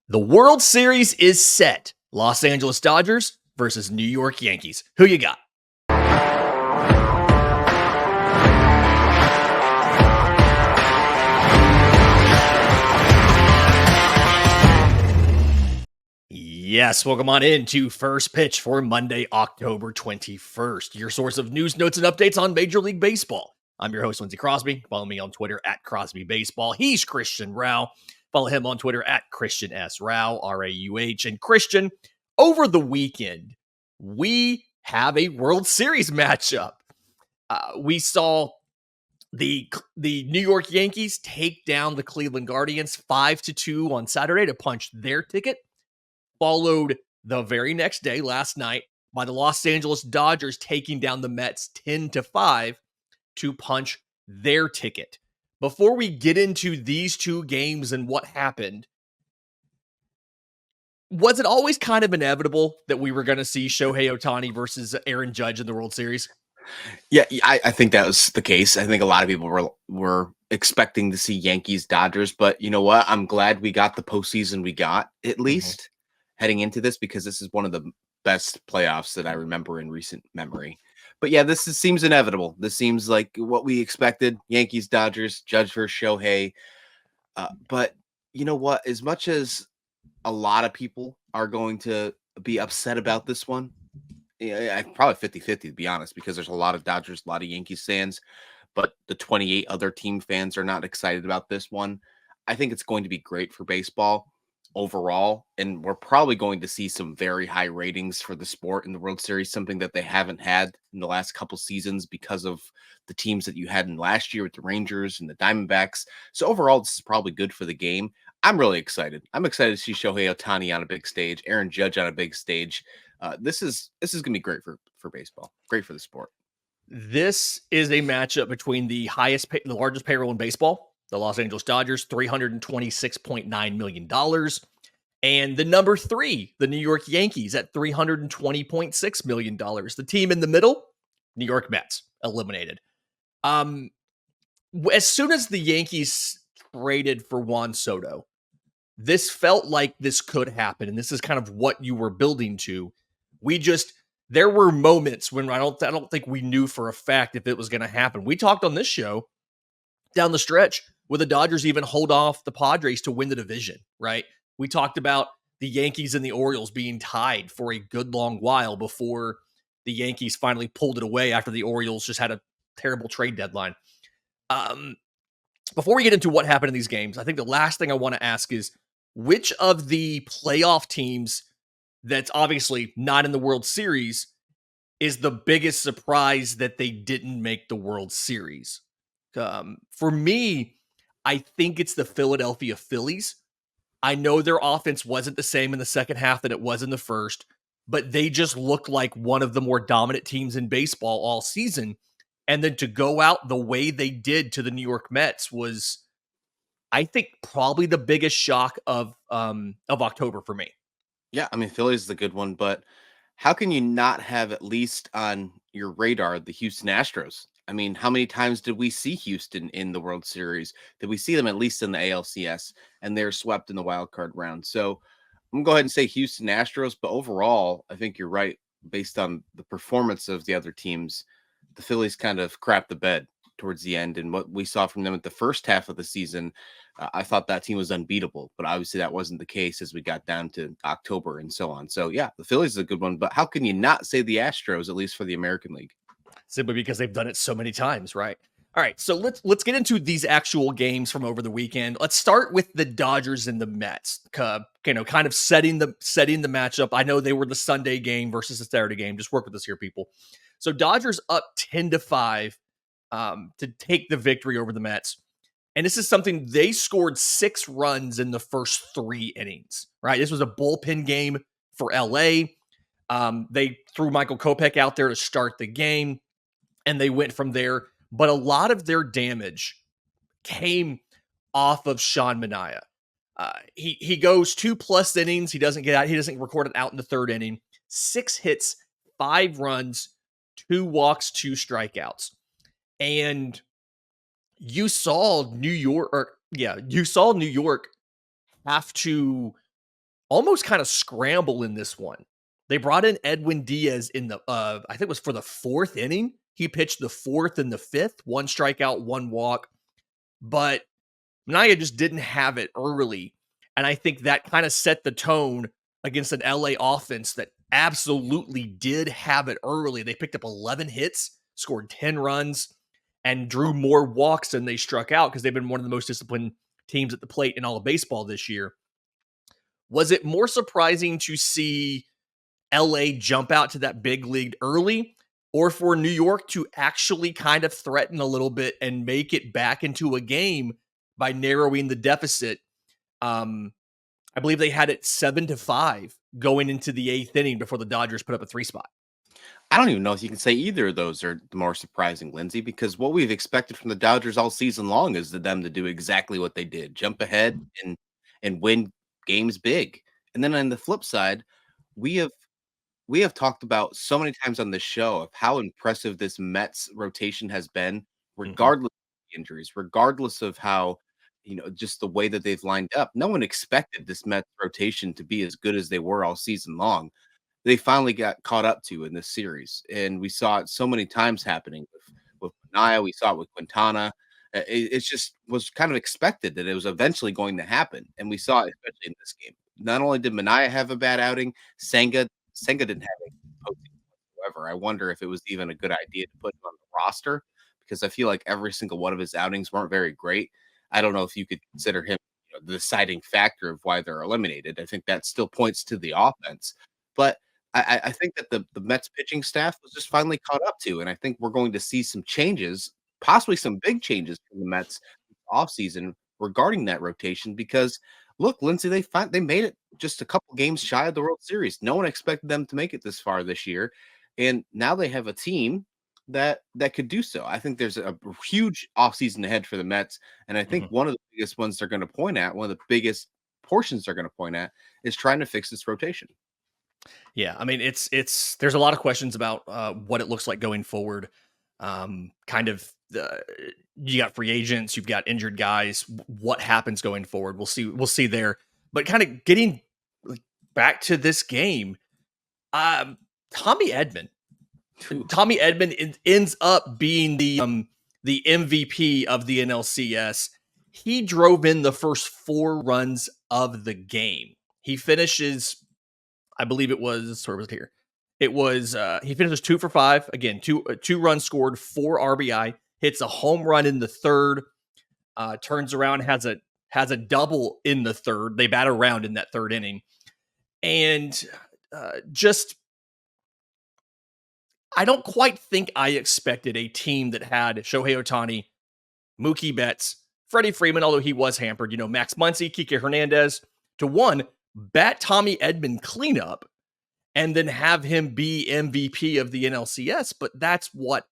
The World Series is set. Los Angeles Dodgers versus New York Yankees. Who you got? Yes, welcome on into First Pitch for Monday, October 21st. Your source of news, notes, and updates on Major League Baseball. I'm your host, Lindsay Crosby. Follow me on Twitter at Crosby Baseball. He's Christian Rauh. Follow him on Twitter at Christian S. Rauh, R-A-U-H. And Christian, over the weekend, we have a World Series matchup. We saw the New York Yankees take down the Cleveland Guardians 5-2 on Saturday to punch their ticket, followed the very next day, last night, by the Los Angeles Dodgers taking down the Mets 10-5 to punch their ticket. Before we get into these two games and what happened, was it always kind of inevitable that we were going to see Shohei Ohtani versus Aaron Judge in the World Series? Yeah, I think that was the case. I think a lot of people were expecting to see Yankees Dodgers, but you know what? I'm glad we got the postseason we got, at least heading into this, because this is one of the best playoffs that I remember in recent memory. But yeah, seems inevitable. This seems like what we expected. Yankees Dodgers, Judge versus Shohei. But you know what? As much as a lot of people are going to be upset about this one, yeah, probably 50-50 to be honest, because there's a lot of Dodgers, a lot of Yankees fans, but the 28 other team fans are not excited about this one. I think it's going to be great for baseball overall, and we're probably going to see some very high ratings for the sport in the World Series, something that they haven't had in the last couple seasons because of the teams that you had in last year with the Rangers and the Diamondbacks. So overall, this is probably good for the game. I'm really excited. I'm excited to see Shohei Ohtani on a big stage, Aaron Judge on a big stage. This is gonna be great for baseball, great for the sport. This is a matchup between the largest payroll in baseball, the Los Angeles Dodgers, $326.9 million, and the number 3, the New York Yankees, at $320.6 million. The team in the middle, New York Mets, eliminated. As soon as the Yankees traded for Juan Soto, this felt like this could happen, and this is kind of what you were building to. There were moments when I don't think we knew for a fact if it was going to happen. We talked on this show down the stretch where the Dodgers even hold off the Padres to win the division, right? We talked about the Yankees and the Orioles being tied for a good long while before the Yankees finally pulled it away after the Orioles just had a terrible trade deadline. Before we get into what happened in these games, I think the last thing I want to ask is, which of the playoff teams that's obviously not in the World Series is the biggest surprise that they didn't make the World Series? For me, I think it's the Philadelphia Phillies. I know their offense wasn't the same in the second half that it was in the first, but they just looked like one of the more dominant teams in baseball all season. And then to go out the way they did to the New York Mets was, I think, probably the biggest shock of October for me. Yeah, I mean, Philly's is the good one, but how can you not have at least on your radar the Houston Astros? I mean, how many times did we see Houston in the World Series? Did we see them at least in the ALCS, and they're swept in the wild card round? So I'm gonna go ahead and say Houston Astros, but overall, I think you're right. Based on the performance of the other teams, the Phillies kind of crapped the bed towards the end, and what we saw from them at the first half of the season, I thought that team was unbeatable, but obviously that wasn't the case as we got down to October and so on. So yeah, the Phillies is a good one, but how can you not say the Astros, at least for the American League? Simply because they've done it so many times, right? All right, so let's get into these actual games from over the weekend. Let's start with the Dodgers and the Mets. Kind of setting the matchup. I know they were the Sunday game versus the Saturday game. Just work with us here, people. So Dodgers up 10-5 to take the victory over the Mets. And this is something, they scored 6 runs in the first 3 innings, right? This was a bullpen game for LA. They threw Michael Kopech out there to start the game, and they went from there. But a lot of their damage came off of Sean Manaea. He goes 2+ innings. He doesn't get out. He doesn't record it out in the 3rd inning. 6 hits, 5 runs, 2 walks, 2 strikeouts. And you saw New York have to almost kind of scramble in this one. They brought in Edwin Diaz in the I think it was for the 4th inning. He pitched the 4th and the 5th, 1 strikeout, 1 walk, but Naya just didn't have it early. And I think that kind of set the tone against an LA offense that absolutely did have it early. They picked up 11 hits, scored 10 runs, and drew more walks than they struck out because they've been one of the most disciplined teams at the plate in all of baseball this year. Was it more surprising to see LA jump out to that big lead early, or for New York to actually kind of threaten a little bit and make it back into a game by narrowing the deficit? I believe they had it 7-5 going into the 8th inning before the Dodgers put up a 3 spot. I don't even know if you can say either of those are more surprising, Lindsay, because what we've expected from the Dodgers all season long is them to do exactly what they did, jump ahead and win games big. And then on the flip side, we have we have talked about so many times on this show of how impressive this Mets rotation has been, Mhm, regardless of injuries, regardless of how, just the way that they've lined up. No one expected this Mets rotation to be as good as they were all season long. They finally got caught up to in this series, and we saw it so many times happening with Manaea. We saw it with Quintana. It just was kind of expected that it was eventually going to happen, and we saw it especially in this game. Not only did Manaea have a bad outing, Senga didn't have a postseason whatsoever. I wonder if it was even a good idea to put him on the roster because I feel like every single one of his outings weren't very great. I don't know if you could consider him the deciding factor of why they're eliminated. I think that still points to the offense, but I think that the Mets pitching staff was just finally caught up to, and I think we're going to see some changes, possibly some big changes from the Mets offseason regarding that rotation. Because look, Lindsay, they made it just a couple games shy of the World Series. No one expected them to make it this far this year, and now they have a team that could do so. I think there's a huge offseason ahead for the Mets, and I think mhm. one of the biggest ones they're going to point at, one of the biggest portions they're going to point at, is trying to fix this rotation. Yeah, I mean, it's there's a lot of questions about what it looks like going forward. Kind of, you got free agents, you've got injured guys. What happens going forward? We'll see. We'll see there. But kind of getting like, back to this game, um, Tommy Edman. Phew. Tommy Edman ends up being the MVP of the NLCS. He drove in the first 4 runs of the game. He finishes, I believe it was, or was it here? It was he finishes 2 for 5. Again, 2 runs scored, 4 RBI, hits a home run in the 3rd, turns around, has a double in the 3rd. They bat around in that 3rd inning. And just I don't quite think I expected a team that had Shohei Ohtani, Mookie Betts, Freddie Freeman, although he was hampered, Max Muncy, Kike Hernandez, to one, bat Tommy Edman cleanup and then have him be MVP of the NLCS. But that's what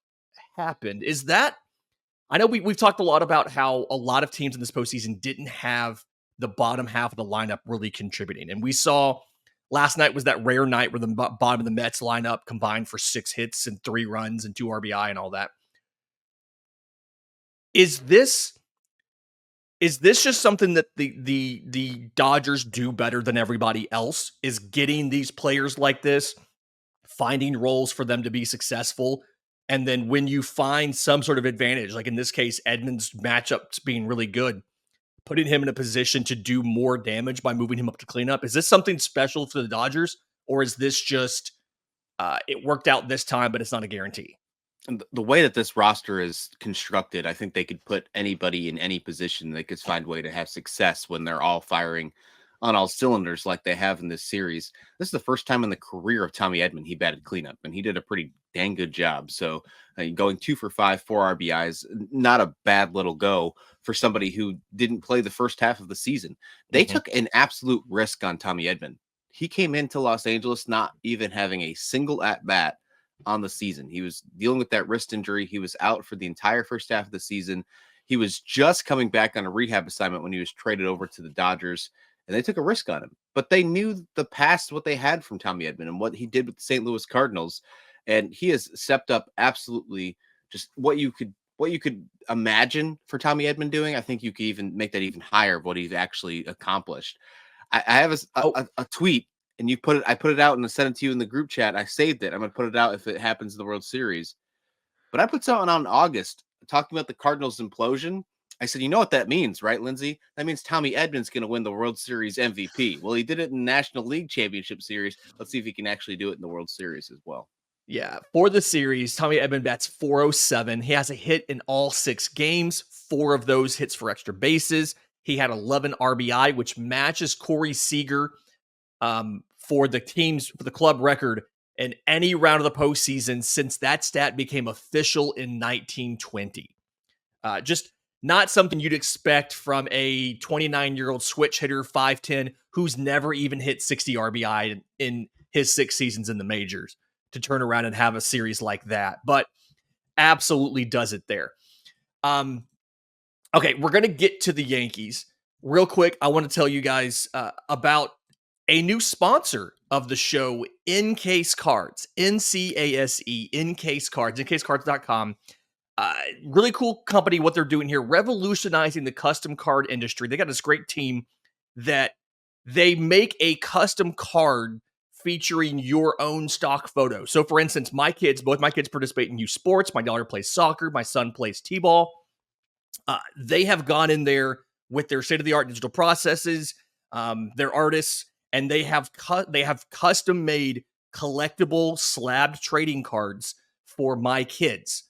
happened. Is that I know we've talked a lot about how a lot of teams in this postseason didn't have the bottom half of the lineup really contributing. And we saw last night was that rare night where the bottom of the Mets lineup combined for 6 hits and 3 runs and 2 RBI and all that. Is this just something that the Dodgers do better than everybody else? Is getting these players like this, finding roles for them to be successful, and then when you find some sort of advantage, like in this case, Edmonds' matchups being really good, putting him in a position to do more damage by moving him up to cleanup. Is this something special for the Dodgers, or is this just it worked out this time, but it's not a guarantee? And the way that this roster is constructed, I think they could put anybody in any position. They could find a way to have success when they're all firing on all cylinders like they have in this series. This is the first time in the career of Tommy Edman he batted cleanup, and he did a pretty dang good job. So going 2 for 5, 4 RBIs, not a bad little go for somebody who didn't play the first half of the season. They Mhm. took an absolute risk on Tommy Edman. He came into Los Angeles not even having a single at bat on the season. He was dealing with that wrist injury. He was out for the entire first half of the season. He was just coming back on a rehab assignment when he was traded over to the Dodgers, and they took a risk on him. But they knew the past, what they had from Tommy Edman and what he did with the St. Louis Cardinals, and he has stepped up absolutely just what you could imagine for Tommy Edman doing. I think you could even make that even higher of what he's actually accomplished. I have a tweet, and I put it out and sent it to you in the group chat. I saved it. I'm gonna put it out if it happens in the World Series. But I put something out in August talking about the Cardinals implosion. I said, you know what that means, right, Lindsay? That means Tommy Edman's going to win the World Series MVP. Well, he did it in National League Championship Series. Let's see if he can actually do it in the World Series as well. Yeah, for the series, Tommy Edman bats .407. He has a hit in all 6 games. 4 of those hits for extra bases. He had 11 RBI, which matches Corey Seager for the club record in any round of the postseason since that stat became official in 1920. Just not something you'd expect from a 29-year-old switch hitter, 5'10", who's never even hit 60 RBI in his 6 seasons in the majors to turn around and have a series like that. But absolutely does it there. Okay, we're going to get to the Yankees. Real quick, I want to tell you guys about a new sponsor of the show, Encase Cards, N-C-A-S-E, Encase Cards, encasecards.com. Really cool company, what they're doing here, revolutionizing the custom card industry. They got this great team that they make a custom card featuring your own stock photo. So for instance, both my kids participate in youth sports. My daughter plays soccer. My son plays t-ball. They have gone in there with their state-of-the-art digital processes, their artists, and they have custom-made collectible slabbed trading cards for my kids.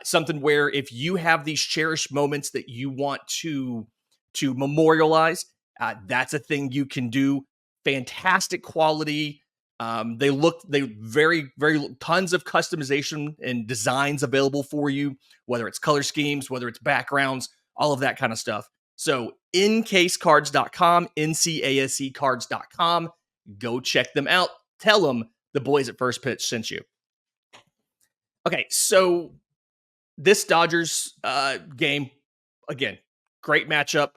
Something where if you have these cherished moments that you want to memorialize, that's a thing you can do. Fantastic quality. They very, very tons of customization and designs available for you, whether it's color schemes, whether it's backgrounds, all of that kind of stuff. So encasecards.com, N-C-A-S-E cards.com. Go check them out. Tell them the boys at First Pitch sent you. Okay, so this Dodgers game, again, great matchup.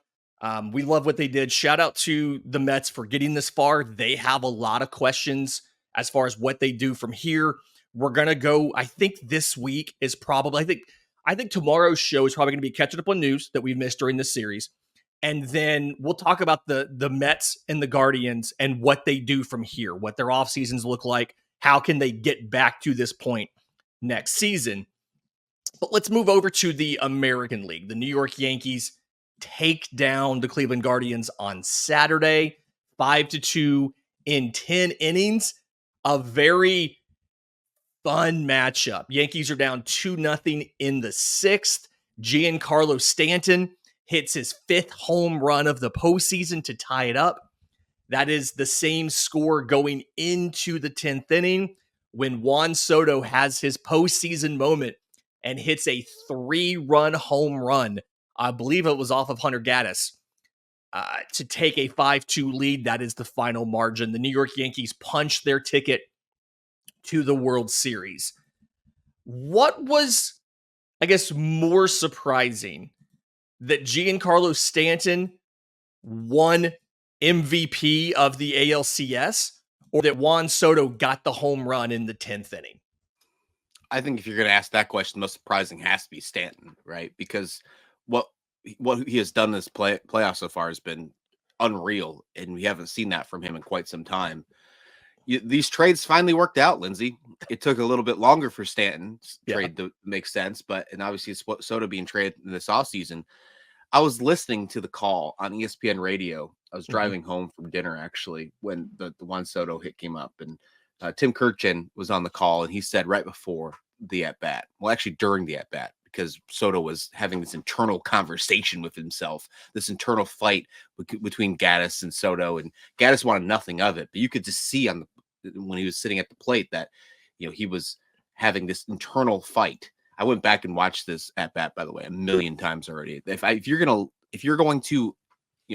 We love what they did. Shout out to the Mets for getting this far. They have a lot of questions as far as what they do from here. We're going to go, I think this week is probably, I think tomorrow's show is probably going to be catching up on news that we've missed during this series. And then we'll talk about the Mets and the Guardians and what they do from here, what their off seasons look like. How can they get back to this point next season? But let's move over to the American League. The New York Yankees take down the Cleveland Guardians on Saturday, 5-2 in 10 innings. A very fun matchup. Yankees are down 2-0 in the 6th. Giancarlo Stanton hits his 5th home run of the postseason to tie it up. That is the same score going into the 10th inning when Juan Soto has his postseason moment and hits a 3-run home run. I believe it was off of Hunter Gaddis to take a 5-2 lead. That is the final margin. The New York Yankees punched their ticket to the World Series. What was, I guess, more surprising, that Giancarlo Stanton won MVP of the ALCS, or that Juan Soto got the home run in the 10th inning? I think if you're going to ask that question, the most surprising has to be Stanton, right? Because what he has done this playoff so far has been unreal, and we haven't seen that from him in quite some time. These trades finally worked out, Lindsay. It took a little bit longer for Stanton's trade to make sense, and obviously it's Soto being traded in this offseason. I was listening to the call on ESPN radio. I was driving home from dinner, actually, when the Juan Soto hit came up, and Tim Kirchin was on the call, and he said right before the at-bat, well, actually during the at-bat, because Soto was having this internal conversation with himself, this internal fight between Gaddis and Soto, and Gaddis wanted nothing of it, but you could just see when he was sitting at the plate that, he was having this internal fight. I went back and watched this at bat, by the way, a million times already. If you're going to,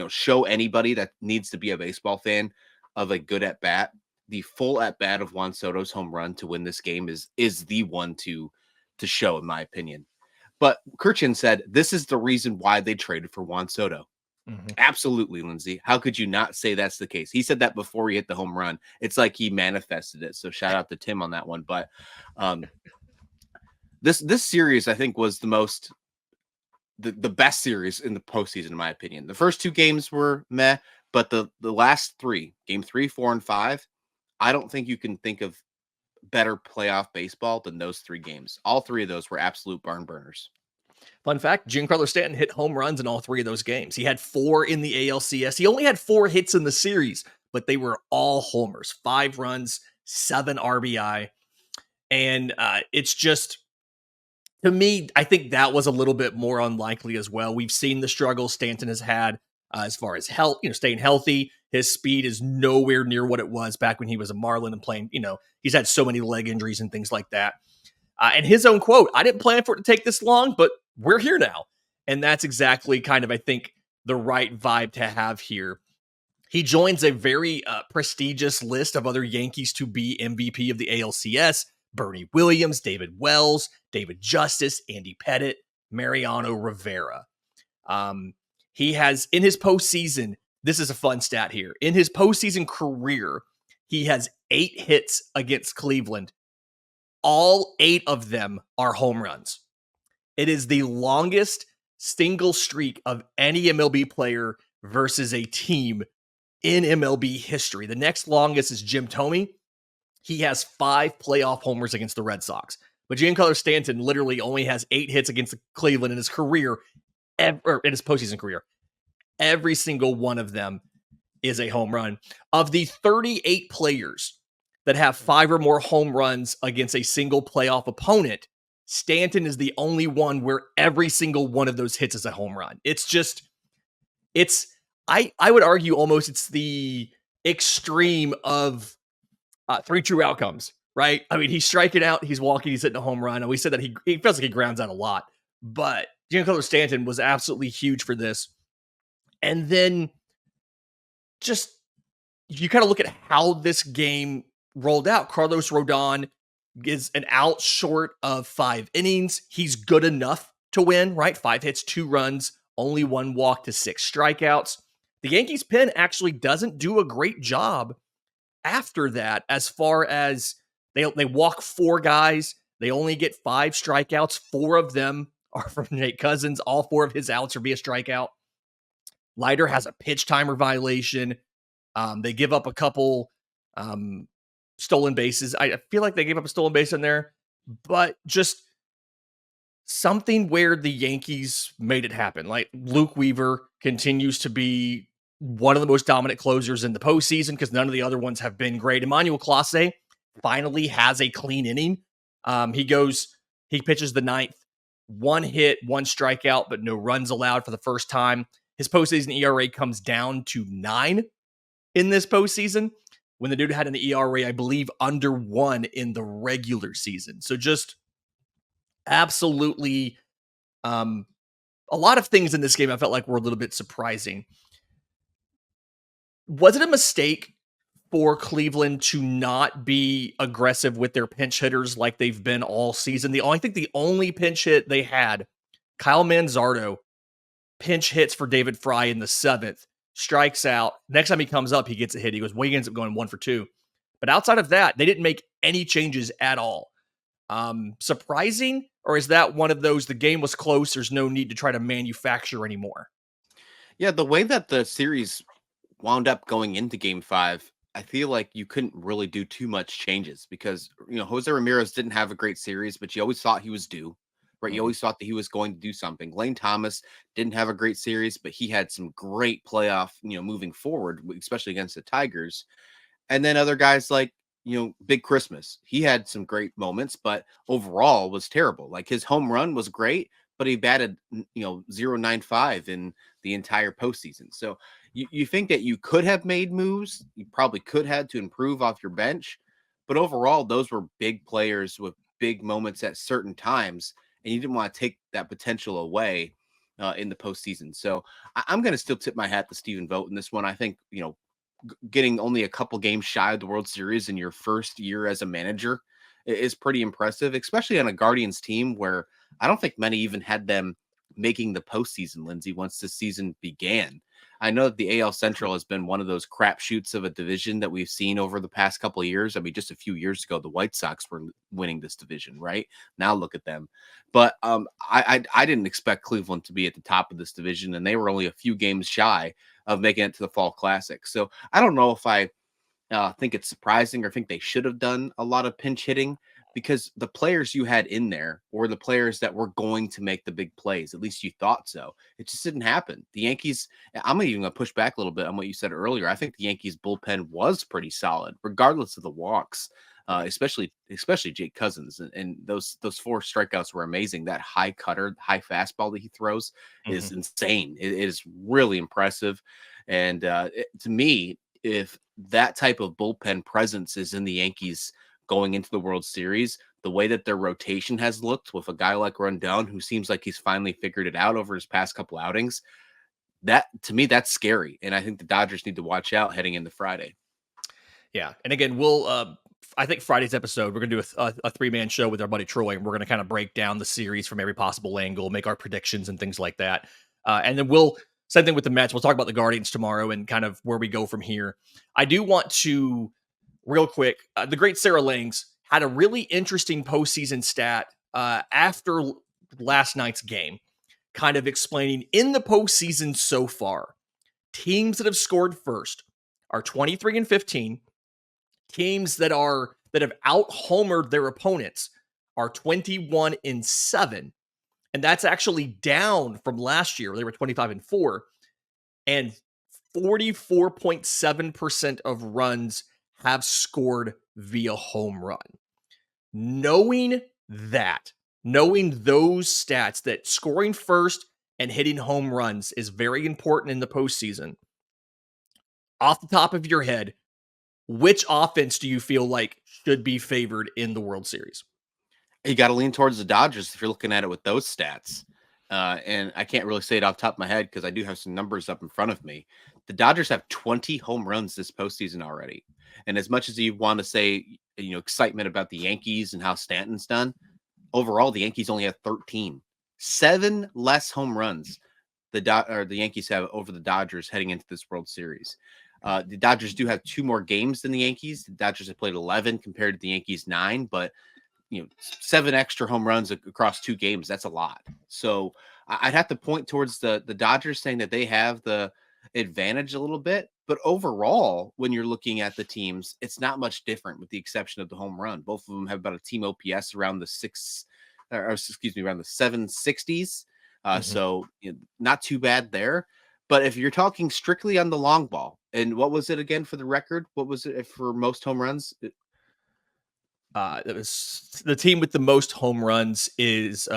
show anybody that needs to be a baseball fan of a good at bat, the full at bat of Juan Soto's home run to win this game is the one to show, in my opinion. But Kirchin said this is the reason why they traded for Juan Soto. Absolutely, Lindsay. How could you not say that's the case? He said that before he hit the home run. It's like he manifested it. So shout out to Tim on that one. But this series, I think, was the best series in the postseason, in my opinion. The first 2 games were meh, But the last three, game 3, 4, and 5, I don't think you can think of better playoff baseball than those 3 games. All 3 of those were absolute barn burners. Fun fact, Giancarlo Stanton hit home runs in all 3 of those games. He had 4 in the ALCS. He only had 4 hits in the series, but they were all homers. 5 runs, 7 RBI. And it's just, to me, I think that was a little bit more unlikely as well. We've seen the struggles Stanton has had as far as health, staying healthy. His speed is nowhere near what it was back when he was a Marlin and playing. He's had so many leg injuries and things like that. And his own quote, I didn't plan for it to take this long, but we're here now. And that's exactly kind of, I think, the right vibe to have here. He joins a very prestigious list of other Yankees to be MVP of the ALCS. Bernie Williams, David Wells, David Justice, Andy Pettitte, Mariano Rivera. He has, in his postseason, this is a fun stat here. In his postseason career, he has 8 hits against Cleveland. All 8 of them are home runs. It is the longest single streak of any MLB player versus a team in MLB history. The next longest is Jim Thome. He has 5 playoff homers against the Red Sox. But Giancarlo Stanton literally only has 8 hits against Cleveland in his career, in his postseason career. Every single one of them is a home run. Of the 38 players that have 5 or more home runs against a single playoff opponent, Stanton is the only one where every single one of those hits is a home run. I would argue almost it's the extreme of 3 true outcomes, right? I mean, he's striking out, he's walking, he's hitting a home run. And we said that he feels like he grounds out a lot, but Giancarlo Stanton was absolutely huge for this. And then just, you kind of look at how this game rolled out. Carlos Rodon is an out short of 5 innings. He's good enough to win, right? 5 hits, 2 runs, only 1 walk to 6 strikeouts. The Yankees pen actually doesn't do a great job after that, as far as they walk 4 guys. They only get 5 strikeouts. 4 of them are from Nate Cousins. All 4 of his outs are via strikeout. Leiter has a pitch timer violation. They give up a couple stolen bases. I feel like they gave up a stolen base in there, but just something where the Yankees made it happen. Like, Luke Weaver continues to be one of the most dominant closers in the postseason because none of the other ones have been great. Emmanuel Clase finally has a clean inning. He pitches the 9th, 1 hit, 1 strikeout, but no runs allowed for the first time. His postseason ERA comes down to 9 in this postseason, when the dude had an ERA, I believe, under 1 in the regular season. So just absolutely a lot of things in this game I felt like were a little bit surprising. Was it a mistake for Cleveland to not be aggressive with their pinch hitters like they've been all season? I think the only pinch hit they had, Kyle Manzardo, pinch hits for David Fry in the 7th, strikes out. Next time he comes up, he gets a hit. He ends up going 1 for 2. But outside of that, they didn't make any changes at all. Surprising, or is that one of those, the game was close, there's no need to try to manufacture anymore? Yeah, the way that the series wound up going into game 5, I feel like you couldn't really do too much changes because, Jose Ramirez didn't have a great series, but you always thought he was due, right? You always thought that he was going to do something. Lane Thomas didn't have a great series, but he had some great playoff, moving forward, especially against the Tigers. And then other guys like, Big Christmas, he had some great moments, but overall was terrible. Like, his home run was great, but he batted, 0.95 in the entire postseason. So you think that you could have made moves, you probably could have to improve off your bench, but overall, those were big players with big moments at certain times, and you didn't want to take that potential away in the postseason. So I'm going to still tip my hat to Stephen Vogt in this one. I think, getting only a couple games shy of the World Series in your first year as a manager is pretty impressive, especially on a Guardians team where I don't think many even had them making the postseason, Lindsay, once the season began. I know that the AL Central has been one of those crapshoots of a division that we've seen over the past couple of years. I mean, just a few years ago, the White Sox were winning this division, right? Now look at them. But I didn't expect Cleveland to be at the top of this division, and they were only a few games shy of making it to the Fall Classic. So I don't know if I think it's surprising or think they should have done a lot of pinch hitting, because the players you had in there were the players that were going to make the big plays. At least you thought so. It just didn't happen. The Yankees, I'm even going to push back a little bit on what you said earlier. I think the Yankees bullpen was pretty solid, regardless of the walks. Especially Jake Cousins, and those 4 strikeouts were amazing. That high cutter, high fastball that he throws is insane. It is really impressive, and to me, if that type of bullpen presence is in the Yankees going into the World Series, the way that their rotation has looked with a guy like Rondon, who seems like he's finally figured it out over his past couple outings, that to me, that's scary. And I think the Dodgers need to watch out heading into Friday. Yeah. And again, I think Friday's episode, we're going to do a 3-man show with our buddy Troy, and we're going to kind of break down the series from every possible angle, make our predictions and things like that. And then same thing with the Mets. We'll talk about the Guardians tomorrow and kind of where we go from here. I do want to, real quick, the great Sarah Langs had a really interesting postseason stat after last night's game, kind of explaining in the postseason so far, teams that have scored first are 23-15. Teams that have out-homered their opponents are 21-7. And that's actually down from last year. They were 25-4. And 44.7% of runs have scored via home run. Knowing those stats, that scoring first and hitting home runs is very important in the postseason, off the top of your head, which offense do you feel like should be favored in the World Series? You got to lean towards the Dodgers if you're looking at it with those stats. And I can't really say it off the top of my head because I do have some numbers up in front of me. The Dodgers have 20 home runs this postseason already. And as much as you want to say, excitement about the Yankees and how Stanton's done, overall, the Yankees only have 13. 7 less home runs the Yankees have over the Dodgers heading into this World Series. The Dodgers do have 2 more games than the Yankees. The Dodgers have played 11 compared to the Yankees 9, but 7 extra home runs across 2 games, that's a lot. So I'd have to point towards the Dodgers, saying that they have the advantage a little bit. But overall, when you're looking at the teams, it's not much different with the exception of the home run. Both of them have about a team OPS around the around the 760s. So not too bad there. But if you're talking strictly on the long ball, and what was it again for the record? What was it for most home runs? It was the team with the most home runs is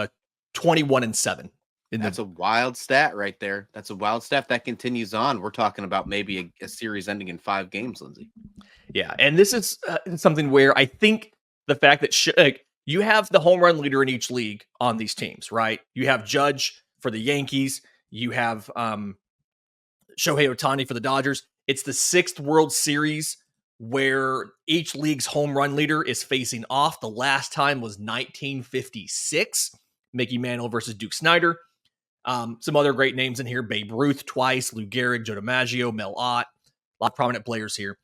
21-7. That's a wild stat right there. That's a wild stat. If that continues on, we're talking about maybe a series ending in 5 games, Lindsay. Yeah, and this is something where I think the fact that you have the home run leader in each league on these teams, right? You have Judge for the Yankees. You have Shohei Ohtani for the Dodgers. It's the 6th World Series where each league's home run leader is facing off. The last time was 1956, Mickey Mantle versus Duke Snider. Some other great names in here: Babe Ruth twice, Lou Gehrig, Joe DiMaggio, Mel Ott. A lot of prominent players here.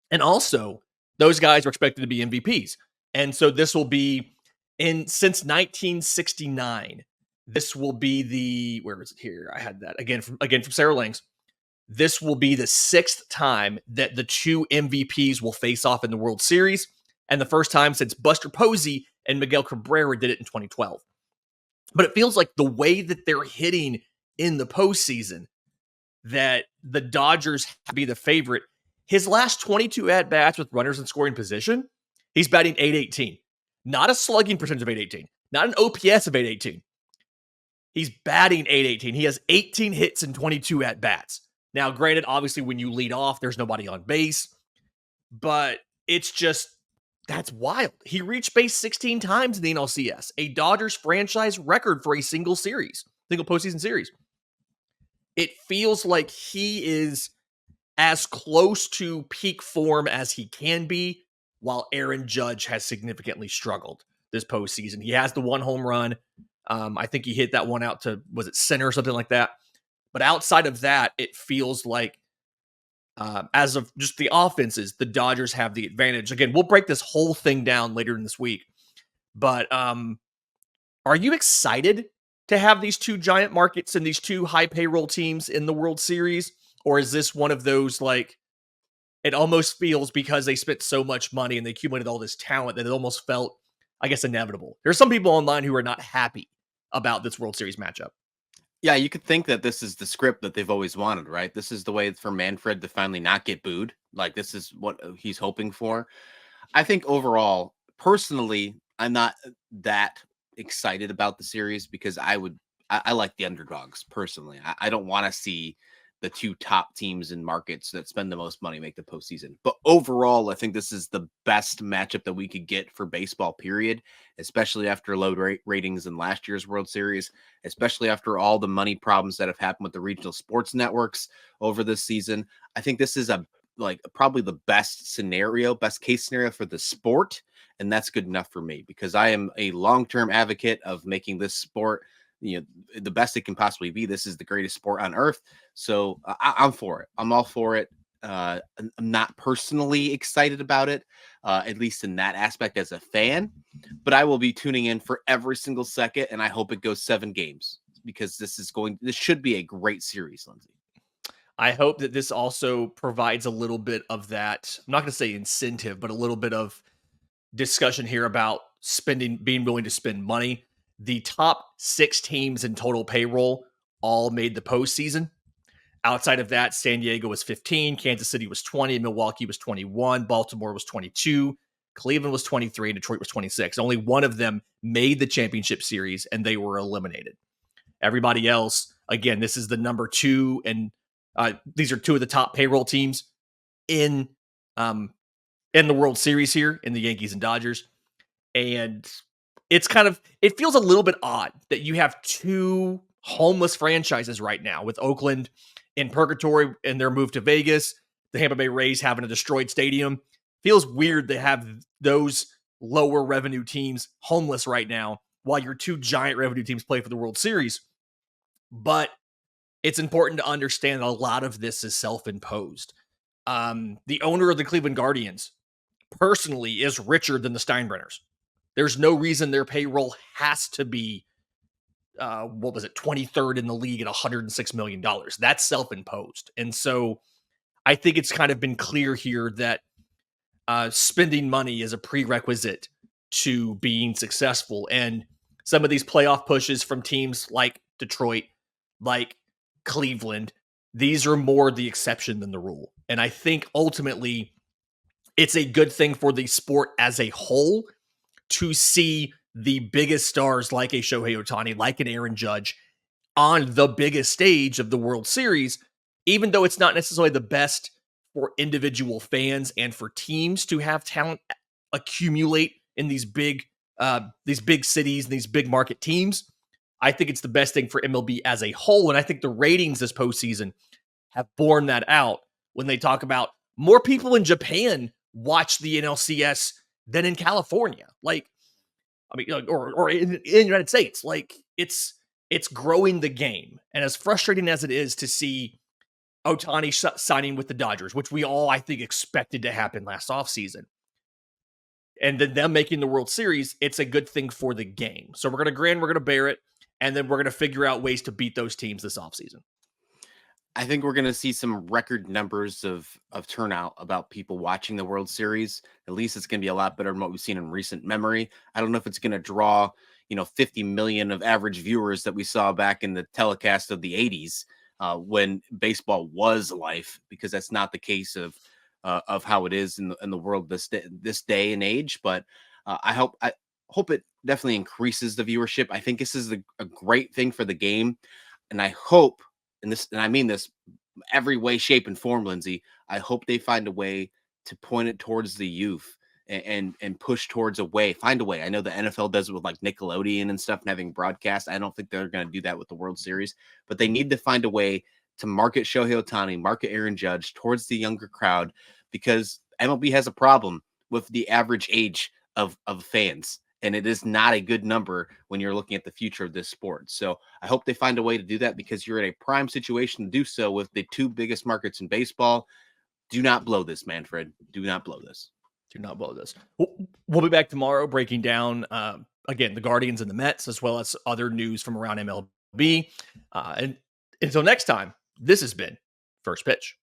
And also, those guys are expected to be MVPs. And so this will be since 1969. This will be where is it here? I had that again from Sarah Langs. This will be the 6th time that the 2 MVPs will face off in the World Series, and the first time since Buster Posey and Miguel Cabrera did it in 2012. But it feels like the way that they're hitting in the postseason, that the Dodgers have to be the favorite. His last 22 at-bats with runners in scoring position, he's batting .818. Not a slugging percentage of .818. Not an OPS of .818. He's batting .818. He has 18 hits and 22 at-bats. Now, granted, obviously, when you lead off, there's nobody on base. But it's just, that's wild. He reached base 16 times in the NLCS, a Dodgers franchise record for a single postseason series. It feels like he is as close to peak form as he can be, while Aaron Judge has significantly struggled this postseason. He has the 1 home run. I think he hit that one out to, was it center or something like that? But outside of that, it feels like as of just the offenses, the Dodgers have the advantage. Again, we'll break this whole thing down later in this week. But are you excited to have these two giant markets and these two high payroll teams in the World Series? Or is this one of those like it almost feels because they spent so much money and they accumulated all this talent that it almost felt, I guess, inevitable? There's some people online who are not happy about this World Series matchup. Yeah, you could think that this is the script that they've always wanted, right? This is the way for Manfred to finally not get booed. Like this is what he's hoping for. I think overall, personally, I'm not that excited about the series because I like the underdogs personally. I don't want to see the two top teams in markets that spend the most money make the postseason. But overall, I think this is the best matchup that we could get for baseball, period, especially after low ratings in last year's World Series, especially after all the money problems that have happened with the regional sports networks over this season. I think this is probably the best case scenario for the sport. And that's good enough for me because I am a long-term advocate of making this sport, the best it can possibly be. This is the greatest sport on earth. So I'm for it. I'm all for it. I'm not personally excited about it, at least in that aspect as a fan, but I will be tuning in for every single second. And I hope it goes 7 games because this should be a great series, Lindsay. I hope that this also provides a little bit of that, I'm not going to say incentive, but a little bit of discussion here about being willing to spend money. The top 6 teams in total payroll all made the postseason. Outside of that, San Diego was 15, Kansas City was 20, Milwaukee was 21, Baltimore was 22, Cleveland was 23, and Detroit was 26. Only one of them made the championship series, and they were eliminated. Everybody else, again, this is the number 2, and these are 2 of the top payroll teams in the World Series here in the Yankees and Dodgers. And it feels a little bit odd that you have 2 homeless franchises right now with Oakland in purgatory in their move to Vegas, the Tampa Bay Rays having a destroyed stadium. Feels weird to have those lower revenue teams homeless right now while your 2 giant revenue teams play for the World Series. But it's important to understand that a lot of this is self-imposed. The owner of the Cleveland Guardians personally is richer than the Steinbrenners. There's no reason their payroll has to be, 23rd in the league at $106 million. That's self-imposed. And so I think it's kind of been clear here that spending money is a prerequisite to being successful. And some of these playoff pushes from teams like Detroit, like Cleveland, these are more the exception than the rule. And I think ultimately it's a good thing for the sport as a whole to see the biggest stars like a Shohei Ohtani, like an Aaron Judge on the biggest stage of the World Series, even though it's not necessarily the best for individual fans and for teams to have talent accumulate in these big cities and these big market teams. I think it's the best thing for MLB as a whole. And I think the ratings this postseason have borne that out when they talk about more people in Japan watch the NLCS than in California. Or in the United States. Like it's growing the game. And as frustrating as it is to see Ohtani signing with the Dodgers, which we all, I think, expected to happen last offseason, and then them making the World Series, it's a good thing for the game. So we're going to grin, we're going to bear it, and then we're going to figure out ways to beat those teams this offseason. I think we're going to see some record numbers of turnout about people watching the World Series. At least it's going to be a lot better than what we've seen in recent memory. I don't know if it's going to draw, 50 million of average viewers that we saw back in the telecast of the 80s when baseball was life, because that's not the case of how it is in the world this day and age. But I hope it definitely increases the viewership. I think this is a great thing for the game, and I hope. And I mean this every way, shape, and form, Lindsay. I hope they find a way to point it towards the youth and push towards find a way. I know the NFL does it with like Nickelodeon and stuff and having broadcast. I don't think they're going to do that with the World Series, but they need to find a way to market Shohei Ohtani, market Aaron Judge towards the younger crowd, because MLB has a problem with the average age of fans. And it is not a good number when you're looking at the future of this sport. So I hope they find a way to do that because you're in a prime situation to do so with the two biggest markets in baseball. Do not blow this, Manfred. Do not blow this. Do not blow this. We'll be back tomorrow breaking down, again, the Guardians and the Mets, as well as other news from around MLB. And until next time, this has been First Pitch.